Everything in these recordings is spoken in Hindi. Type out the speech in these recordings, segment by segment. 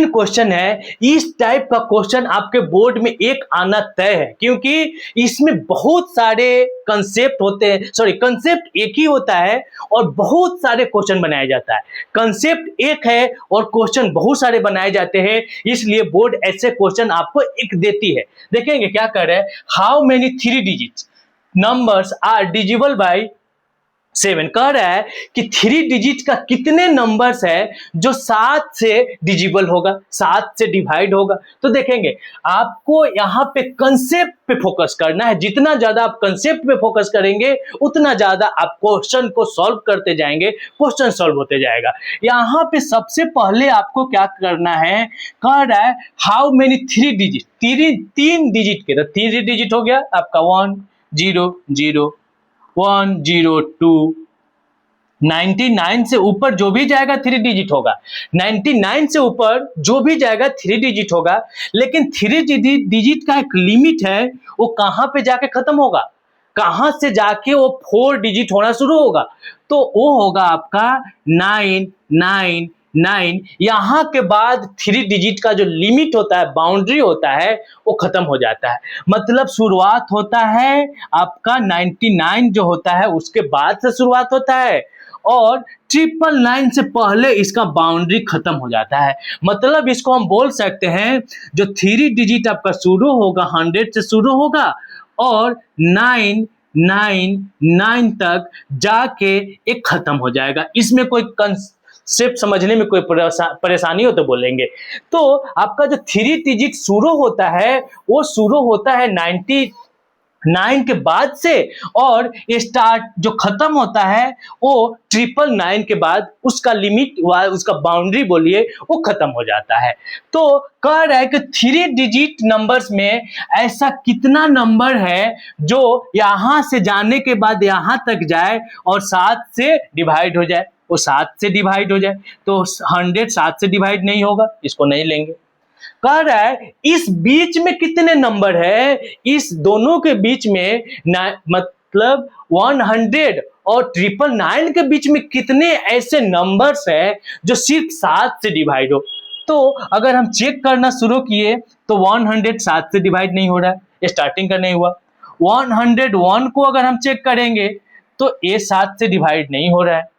क्वेश्चन है, इस टाइप का क्वेश्चन आपके बोर्ड में एक आना तय है, क्योंकि इसमें बहुत सारे कंसेप्ट होते हैं, कंसेप्ट एक ही होता है और बहुत सारे क्वेश्चन बनाया जाता है। कंसेप्ट एक है और क्वेश्चन बहुत सारे बनाए जाते हैं, इसलिए बोर्ड ऐसे क्वेश्चन आपको एक देती है। देखेंगे क्या कर रहे हैं, how many 3 digits numbers are divisible by 7। कह रहा है कि 3 डिजिट का कितने नंबर्स है जो 7 से डिविजिबल होगा, 7 से डिवाइड होगा। तो देखेंगे आपको यहां पे कंसेप्ट पे फोकस करना है। जितना ज्यादा आप कंसेप्ट पे फोकस करेंगे उतना ज्यादा आप क्वेश्चन को सॉल्व करते जाएंगे, क्वेश्चन सॉल्व होते जाएगा। यहां पे सबसे पहले आपको क्या करना है, कह रहा है हाउ मेनी 3 डिजिट, 3 डिजिट के, तो 3 डिजिट हो गया आपका 1 0 0 1 0 2, 99 से ऊपर जो भी जाएगा 3 डिजिट होगा, 99 से ऊपर जो भी जाएगा 3 डिजिट होगा। लेकिन 3 डिजिट का एक लिमिट है, वो कहां पे जाके खत्म होगा, कहां से जाके वो 4 डिजिट होना शुरू होगा, तो वो होगा आपका 999। यहां के बाद 3 डिजिट का जो लिमिट होता है, बाउंड्री होता है, वो खत्म हो जाता है। मतलब शुरुआत होता है आपका 99 जो होता है उसके बाद से शुरुआत होता है, और 999 से पहले इसका बाउंड्री खत्म हो जाता है। मतलब इसको हम बोल सकते हैं जो 3 डिजिट आपका शुरू होगा 100 से शुरू होगा और 999 तक जाके एक खत्म हो जाएगा। इसमें कोई कंसेप्ट समझने में कोई परेशानी हो तो बोलेंगे। तो आपका जो 3 डिजिट शुरू होता है वो शुरू होता है 99 के बाद से, और स्टार्ट जो खत्म होता है वो 999 के बाद, उसका लिमिट उसका बाउंड्री बोलिए वो खत्म हो जाता है। तो कह रहा है कि 3 डिजिट नंबर्स में ऐसा कितना नंबर है जो यहां से जाने के बाद यहां तक जाए और 7 से डिवाइड हो जाए, वो 7 से डिवाइड हो जाए। तो 100 7 से डिवाइड नहीं होगा, इसको नहीं लेंगे। कह रहा है इस बीच में कितने नंबर है, इस दोनों के बीच में मतलब 100 और 999 के बीच में कितने ऐसे नंबर्स है जो सिर्फ 7 से डिवाइड हो। तो अगर हम चेक करना शुरू किए तो 100 7 से डिवाइड नहीं हो रहा है, स्टार्टिंग का नहीं हुआ। 101 को अगर हम चेक करेंगे तो ये 7 से डिवाइड नहीं हो रहा है,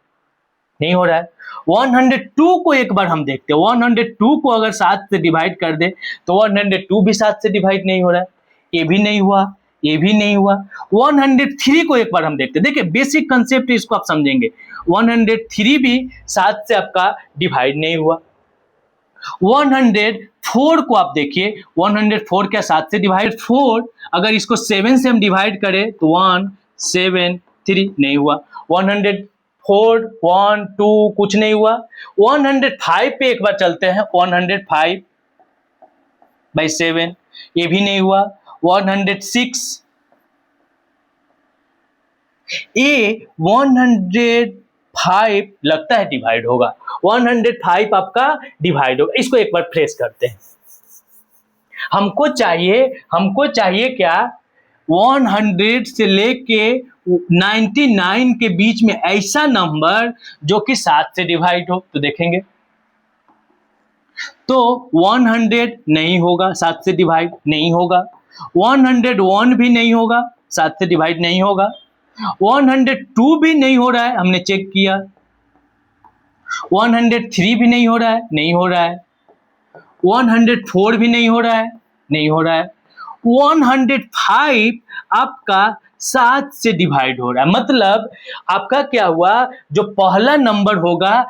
नहीं हो रहा है। 102 को एक बार हम देखते हैं, 102 को अगर 7 से डिवाइड कर दे तो 102 भी 7 से डिवाइड नहीं हो रहा है, ये भी नहीं हुआ, ये भी नहीं हुआ। 103 को एक बार हम देखते हैं, देखिए बेसिक कंसेप्ट इसको आप समझेंगे। 103 भी 7 से आपका डिवाइड नहीं हुआ। 104 को आप देखिए, 104 क्या 7 से डिवाइड, 4 अगर इसको 7 से हम डिवाइड करें तो 173 नहीं हुआ। 104 1 2 कुछ नहीं हुआ। 105 पे एक बार चलते हैं, 105/7 ये भी नहीं हुआ। 106 ये 105 लगता है डिवाइड होगा, 105 आपका डिवाइड होगा। इसको एक बार फ्रेश करते हैं। हमको चाहिए क्या, 100 से लेके 99 के बीच में ऐसा नंबर जो कि 7 से डिवाइड हो। तो देखेंगे तो 100 नहीं होगा, 7 से डिवाइड नहीं होगा। 101 भी नहीं होगा, 7 से डिवाइड नहीं होगा। 102 भी नहीं हो रहा है, हमने चेक किया। 103 भी नहीं हो रहा है, नहीं हो रहा है। 104 भी नहीं हो रहा है, नहीं हो रहा है। 105 आपका 7 से डिवाइड हो रहा है। मतलब आपका क्या हुआ, जो पहला नंबर होगा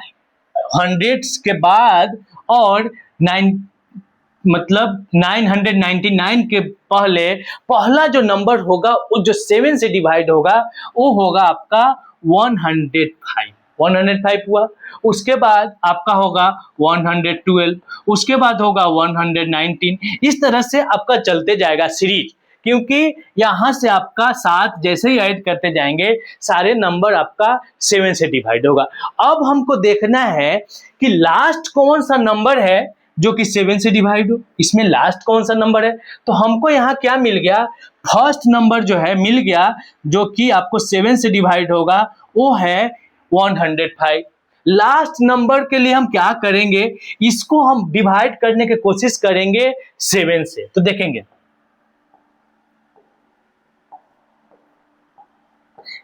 100 के बाद और 999 के पहले पहला जो नंबर होगा वो जो 7 से डिवाइड होगा वो होगा आपका 105 हुआ। उसके बाद आपका होगा 112, उसके बाद होगा 119। इस तरह से आपका चलते जाएगा सीरीज, क्योंकि यहां से आपका 7 जैसे ही ऐड करते जाएंगे सारे नंबर आपका 7 से डिवाइड होगा। अब हमको देखना है कि लास्ट कौन सा नंबर है जो कि 7 से डिवाइड हो, इसमें लास्ट कौन सा नंबर है। तो हमको यहाँ क्या मिल गया, फर्स्ट नंबर जो है मिल गया जो कि आपको 7 से डिवाइड होगा, वो है 105। लास्ट नंबर के लिए हम क्या करेंगे, इसको हम डिवाइड करने की कोशिश करेंगे 7 से। तो देखेंगे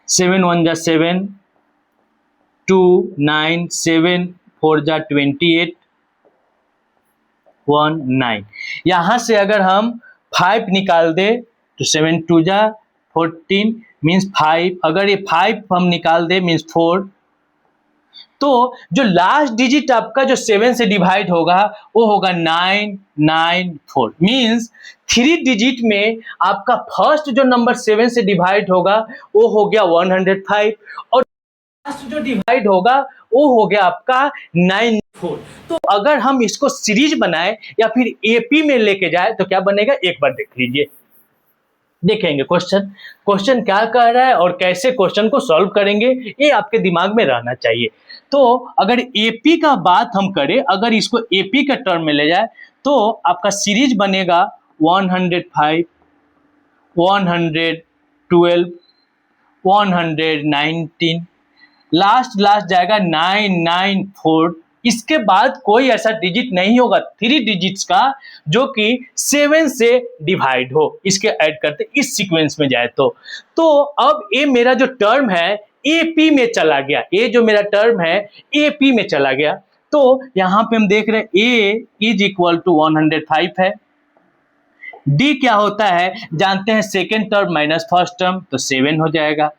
7 1 जा 7, 2 9, 7 4 जा 28, 1 9। यहां से अगर हम 5 निकाल दे तो 7 2 जा 14 मीन्स 5, अगर ये 5 हम निकाल दे मीन्स 4। तो जो लास्ट डिजिट आपका जो 7 से डिवाइड होगा वो होगा 994 मीन्स 3 डिजिट में आपका फर्स्ट जो नंबर 7 से डिवाइड होगा वो हो गया 105 और लास्ट जो डिवाइड होगा वो हो गया आपका 94। तो अगर हम इसको सीरीज बनाए या फिर एपी में लेके जाए तो क्या बनेगा, एक बार देख लीजिए। देखेंगे क्वेश्चन क्या कह रहा है और कैसे क्वेश्चन को सॉल्व करेंगे, ये आपके दिमाग में रहना चाहिए। तो अगर एपी का बात हम करें, अगर इसको एपी के टर्म में ले जाए तो आपका सीरीज बनेगा 105, 112, 119, लास्ट जाएगा 994। इसके बाद कोई ऐसा डिजिट नहीं होगा 3 डिजिट्स का जो कि 7 से डिवाइड हो, इसके ऐड करते इस सीक्वेंस में जाए तो अब ये मेरा जो टर्म है एपी में चला गया, ये जो मेरा टर्म है एपी में चला गया। तो यहां पे हम देख रहे हैं ए इज इक्वल टू 105 है, डी क्या होता है जानते हैं, second term minus first term तो 7 हो जाएगा,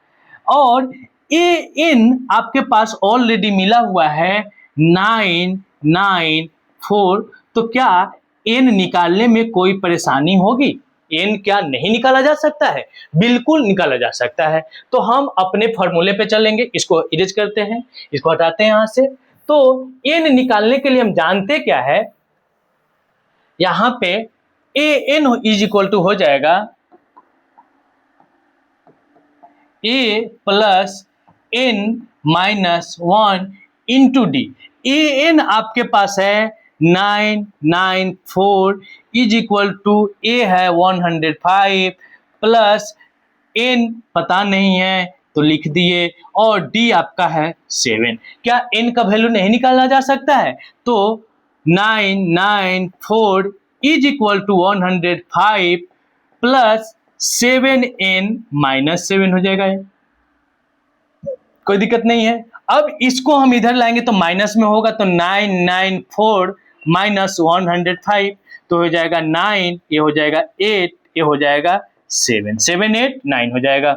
और ए इन आपके पास ऑलरेडी मिला हुआ है 994। तो क्या एन निकालने में कोई परेशानी होगी, एन क्या नहीं निकाला जा सकता है, बिल्कुल निकाला जा सकता है। तो हम अपने फॉर्मूले पे चलेंगे, इसको इरेज करते हैं, इसको हटाते हैं यहां से। तो एन निकालने के लिए हम जानते क्या है, यहां पे A N is equal to हो जाएगा A plus N minus 1 into D. A N आपके पास है 994 इज इक्वल टू ए है 105 प्लस एन पता नहीं है तो लिख दिए, और डी आपका है 7। क्या एन का वैल्यू नहीं निकाला जा सकता है, तो 994 is equal to 105 plus 7n minus 7 हो जाएगा, कोई दिक्कत नहीं है। अब इसको हम इधर लाएंगे तो माइनस में होगा, तो 994 माइनस 105 तो हो जाएगा 9, ये हो जाएगा 8, ये हो जाएगा 7, 7 8 9 हो जाएगा,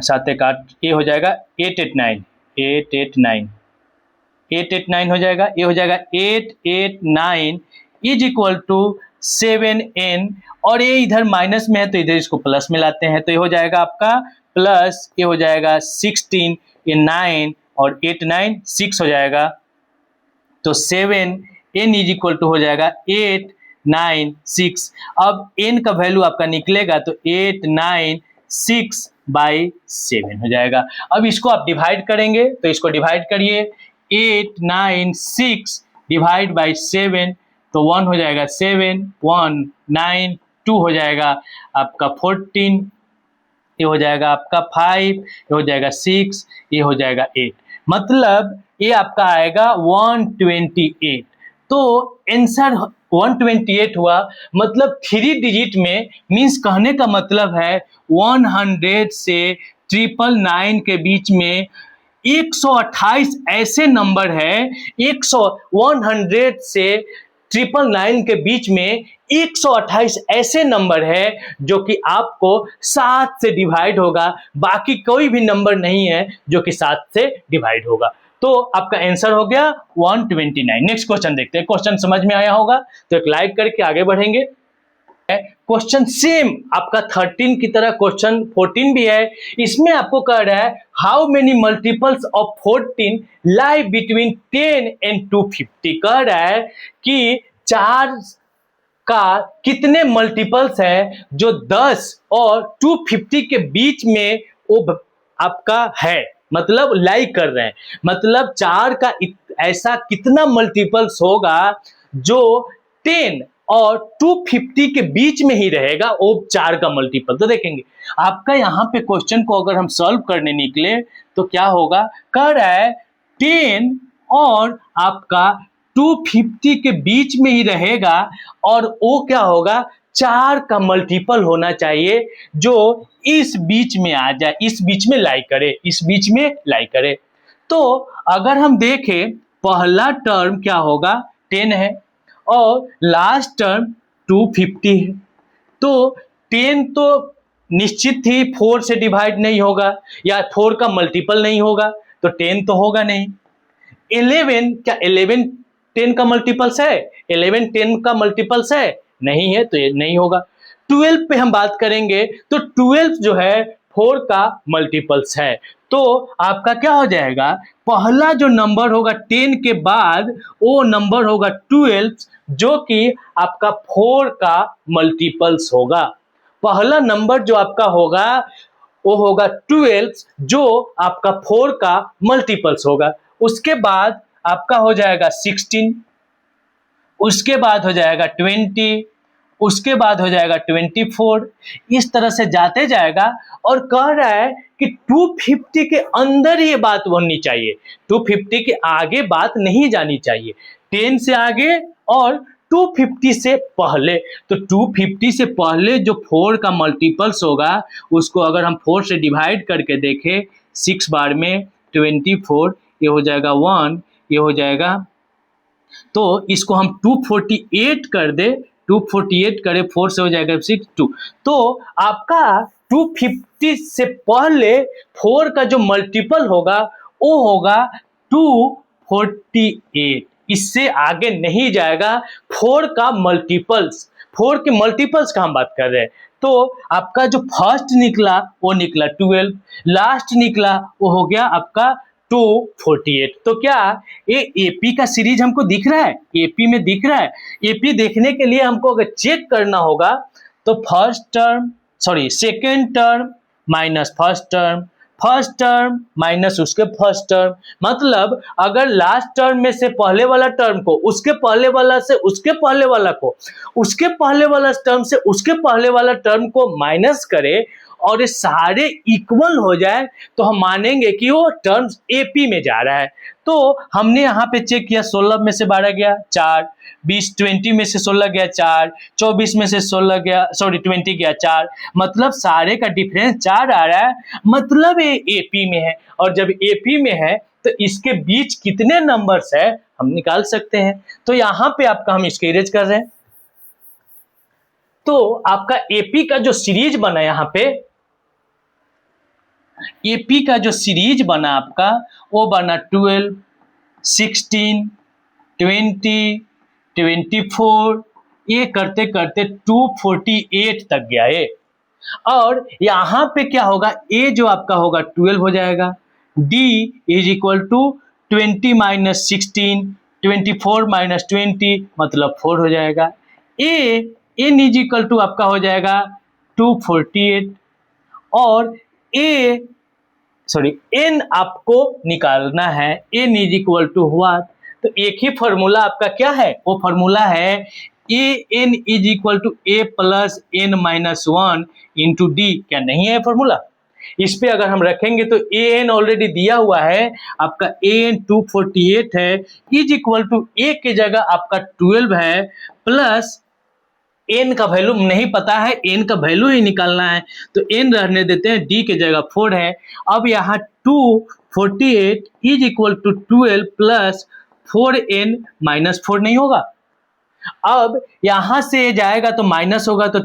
7 1 8, ये हो जाएगा 8 8 9, 8 8 9, 8 8 9 हो जाएगा, ये हो जाएगा 8 8 9 इज इक्वल टू 7n, और ये इधर माइनस में है तो इधर इसको प्लस में लाते हैं, तो ये हो जाएगा आपका प्लस, ये हो जाएगा 16, ये 9 और 8 9 6 हो जाएगा, तो 7n इज इक्वल टू हो जाएगा 8 9 6। अब n का वैल्यू आपका निकलेगा तो 8 9 6 बाई 7 हो जाएगा। अब इसको आप डिवाइड करेंगे तो इसको डिवाइड करिए, 8 9 6 डिवाइड बाई 7 तो 1 हो जाएगा 7, 1 9 2 हो जाएगा आपका 14, ये हो जाएगा आपका 5, ये हो जाएगा 6, ये हो जाएगा 8, मतलब ये आपका आएगा 128। तो आंसर 128 हुआ, मतलब 3 डिजिट में, मीन्स कहने का मतलब है 100 से 999 के बीच में 128 ऐसे नंबर है, 100 से 999 के बीच में 128 ऐसे नंबर है जो कि आपको 7 से डिवाइड होगा, बाकी कोई भी नंबर नहीं है जो कि 7 से डिवाइड होगा। तो आपका आंसर हो गया 129। नेक्स्ट क्वेश्चन देखते हैं, क्वेश्चन समझ में आया होगा तो एक लाइक करके आगे बढ़ेंगे। क्वेश्चन सेम आपका 13 की तरह क्वेश्चन 14 भी है, इसमें आपको कह रहा है how many multiples of 14 lie between 10 and 250। कह रहा है कि 4 का कितने मल्टीपल्स है जो 10 और 250 के बीच में वो आपका है, मतलब लाई कर रहे हैं, मतलब 4 का ऐसा कितना मल्टीपल्स होगा जो 10 और 250 के बीच में ही रहेगा वो 4 का मल्टीपल। तो देखेंगे आपका यहाँ पे क्वेश्चन को अगर हम सॉल्व करने निकले तो क्या होगा, कह रहा है 10 और आपका 250 के बीच में ही रहेगा और वो क्या होगा, 4 का मल्टीपल होना चाहिए जो इस बीच में आ जाए, इस बीच में लाई करे, इस बीच में लाई करे। तो अगर हम देखें पहला टर्म क्या होगा 10 है और लास्ट टर्म 250 है, तो 10 तो निश्चित ही 4 से डिवाइड नहीं होगा या 4 का मल्टीपल नहीं होगा, तो 10 तो होगा नहीं। 11, क्या 11 10 का मल्टीपल्स है? 11 10 का मल्टीपल्स है? नहीं है, तो ये नहीं होगा। 12 पे हम बात करेंगे तो 12 जो है 4 का मल्टीपल्स है, तो आपका क्या हो जाएगा, पहला जो नंबर होगा 10 के बाद वो नंबर होगा 12 जो कि आपका 4 का मल्टीपल्स होगा। पहला नंबर जो आपका होगा वो होगा 12 जो आपका 4 का मल्टीपल्स होगा। उसके बाद आपका हो जाएगा 16, उसके बाद हो जाएगा 20, उसके बाद हो जाएगा 24, इस तरह से जाते जाएगा और कह रहा है कि 250 के अंदर ये बात बननी चाहिए, 250 के आगे बात नहीं जानी चाहिए, 10 से आगे और 250 से पहले। तो 250 से पहले जो 4 का मल्टीपल्स होगा उसको अगर हम 4 से डिवाइड करके देखें 6 बार में 24, ये हो जाएगा 1, ये हो जाएगा, तो इसको हम 248 कर दे, 248 करे 4 से हो जाएगा 62, तो आपका 250 से पहले 4 का जो मल्टीपल होगा वो होगा 248, इससे आगे नहीं जाएगा। 4 का मल्टीपल्स, 4 के मल्टीपल्स का हम बात कर रहे हैं, तो आपका जो फर्स्ट निकला वो निकला 12, लास्ट निकला वो हो गया आपका 248। तो क्या ये एपी का सीरीज हमको दिख रहा है, एपी में दिख रहा है। एपी देखने के लिए हमको अगर चेक करना होगा तो first term sorry second term minus first term, first term minus उसके फर्स्ट टर्म, मतलब अगर लास्ट टर्म में से पहले वाला टर्म को उसके पहले वाला से उसके पहले वाला को उसके पहले वाला टर्म से उसके पहले वाला टर्म को माइनस करे और ये सारे इक्वल हो जाए तो हम मानेंगे कि वो टर्म्स एपी में जा रहा है। तो हमने यहाँ पे चेक किया 16 में से 12 गया 4, 20 में से 16 गया 4, 24 में से 16 गया 20 गया 4, मतलब सारे का डिफरेंस 4 आ रहा है, मतलब ये एपी में है। और जब एपी में है तो इसके बीच कितने नंबर्स है हम निकाल सकते हैं। तो यहाँ पे आपका हम इसको इरेज कर रहे हैं, तो आपका एपी का जो सीरीज बना यहाँ पे, एपी का जो सीरीज बना आपका वो बना 12, 16, 20, 24, ये करते करते 248 तक गया ये। और यहाँ पे क्या होगा, ए जो आपका होगा 12 हो जाएगा, D is equal to 20 minus 16, 24 minus 20 मतलब 4 हो जाएगा। एन इज इक्वल टू आपका हो जाएगा 248 और एन आपको निकालना है, एन इज इक्वल टू हुआ, तो एक ही फॉर्मूला आपका क्या है, वो फॉर्मूला है A N is equal to A plus N minus 1 into D. क्या नहीं है फॉर्मूला? इस पे अगर हम रखेंगे तो ए एन ऑलरेडी दिया हुआ है आपका, ए एन 248 है, इज इक्वल टू ए के जगह आपका 12 है प्लस एन का वैल्यू नहीं पता है, एन का वैल्यू ही निकालना है, तो एन रहने देते हैं, डी के जगह 4 है। अब यहाँ 248 is equal to 12 plus 4n minus 4 नहीं होगा। अब यहां से जाएगा तो माइनस होगा, तो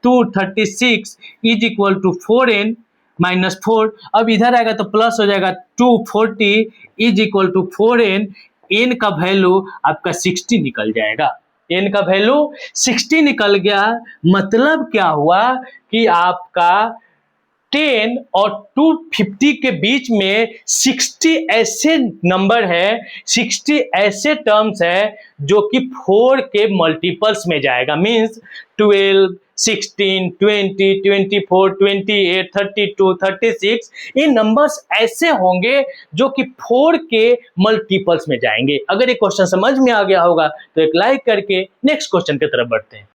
236 is equal to 4n minus 4, अब इधर आएगा तो प्लस हो जाएगा 240 is equal to 4n, N का वैल्यू आपका 60 निकल जाएगा, एन का वैल्यू 60 निकल गया। मतलब क्या हुआ कि आपका 10 और 250 के बीच में 60 ऐसे नंबर है, 60 ऐसे टर्म्स है जो कि 4 के मल्टीपल्स में जाएगा, मींस 12, 16, 20, 24, 28, 32, 36, ये नंबर्स ऐसे होंगे जो कि 4 के मल्टीपल्स में जाएंगे। अगर ये क्वेश्चन समझ में आ गया होगा तो एक लाइक करके नेक्स्ट क्वेश्चन की तरफ बढ़ते हैं।